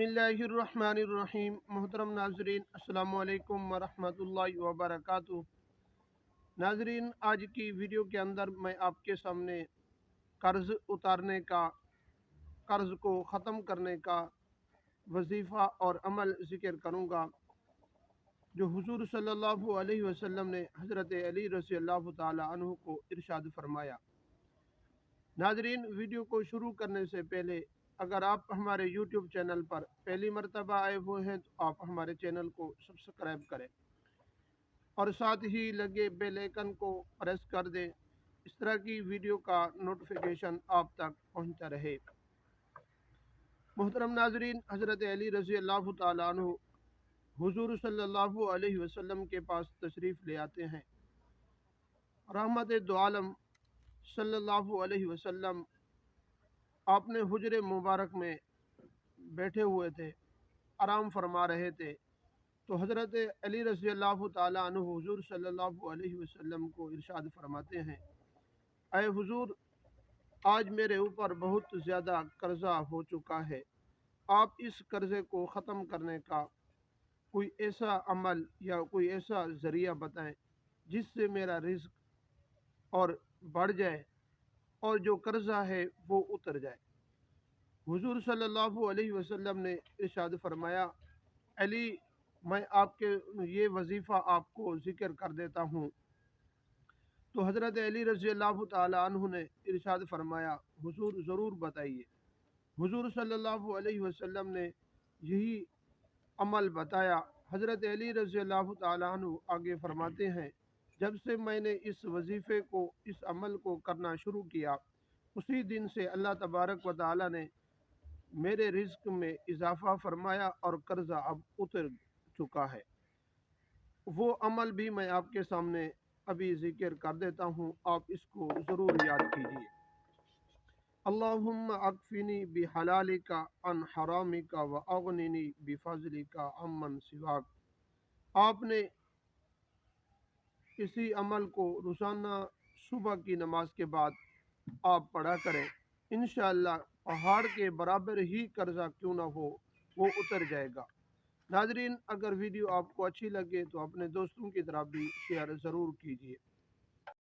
बिस्मिल्लाहिर्रहमानिर्रहीम। मोहतरम नाजरीन, अस्सलाम वालेकुम वरहमतुल्लाहि वबरकातुहू। नाजरीन, आज की वीडियो के अंदर मैं आपके सामने कर्ज़ उतारने का, कर्ज़ को ख़त्म करने का वजीफ़ा और अमल ज़िक्र करूँगा जो हुज़ूर सल्लल्लाहु अलैहि वसल्लम ने हज़रत अली रज़ी अल्लाह तआला अन्हु को इरशाद फरमाया। नाजरीन, वीडियो को शुरू करने से पहले अगर आप हमारे YouTube चैनल पर पहली मर्तबा आए हुए हैं तो आप हमारे चैनल को सब्सक्राइब करें और साथ ही लगे बेल आइकन को प्रेस कर दें। इस तरह की वीडियो का नोटिफिकेशन आप तक पहुंचता रहे। मोहतरम नाजरीन, हज़रत अली रज़ी अल्लाह तआला अन्हु हुज़ूर सल्लल्लाहु अलैहि वसल्लम के पास तशरीफ़ ले आते हैं। रहमत दो आलम सल्लल्लाहु अलैहि वसल्लम आपने हुजरे मुबारक में बैठे हुए थे, आराम फरमा रहे थे, तो हज़रत अली रज़ी अल्लाह तआला अन्हु हुज़ूर सल्लल्लाहु अलैहि वसल्लम को इरशाद फरमाते हैं, ऐ हुज़ूर, आज मेरे ऊपर बहुत ज़्यादा कर्ज़ा हो चुका है, आप इस कर्ज़े को ख़त्म करने का कोई ऐसा अमल या कोई ऐसा ज़रिया बताएं जिससे मेरा रिज़्क और बढ़ जाए और जो कर्ज़ा है वो उतर जाए। हुज़ूर सल्लल्लाहु अलैहि वसल्लम ने इरशाद फरमाया, अली, मैं आपके ये वजीफ़ा आपको ज़िक्र कर देता हूँ। तो हज़रत अली रज़ी अल्लाह तआला अन्हु ने इरशाद फरमाया, हुज़ूर ज़रूर बताइए। हुज़ूर सल्लल्लाहु अलैहि वसल्लम ने यही अमल बताया। हज़रत अली रज़ी अल्लाह तआला अन्हु आगे फरमाते हैं, जब से मैंने इस वजीफ़े को, इस अमल को करना शुरू किया, उसी दिन से अल्लाह तबारक व तआला ने मेरे रिज़्क में इजाफ़ा फरमाया और कर्ज़ा अब उतर चुका है। वो अमल भी मैं आपके सामने अभी ज़िक्र कर देता हूँ, आप इसको ज़रूर याद कीजिए। अल्लाहुम्मा अक्फ़िनी बिहलालिका अन हरामिका व अग़निनी बिफ़ज़लिका अम्मन सिवाक। आपने इसी अमल को रोज़ाना सुबह की नमाज के बाद आप पढ़ा करें। इंशाअल्लाह पहाड़ के बराबर ही कर्जा क्यों ना हो, वो उतर जाएगा। नाजरीन, अगर वीडियो आपको अच्छी लगे तो अपने दोस्तों की तरफ भी शेयर ज़रूर कीजिए।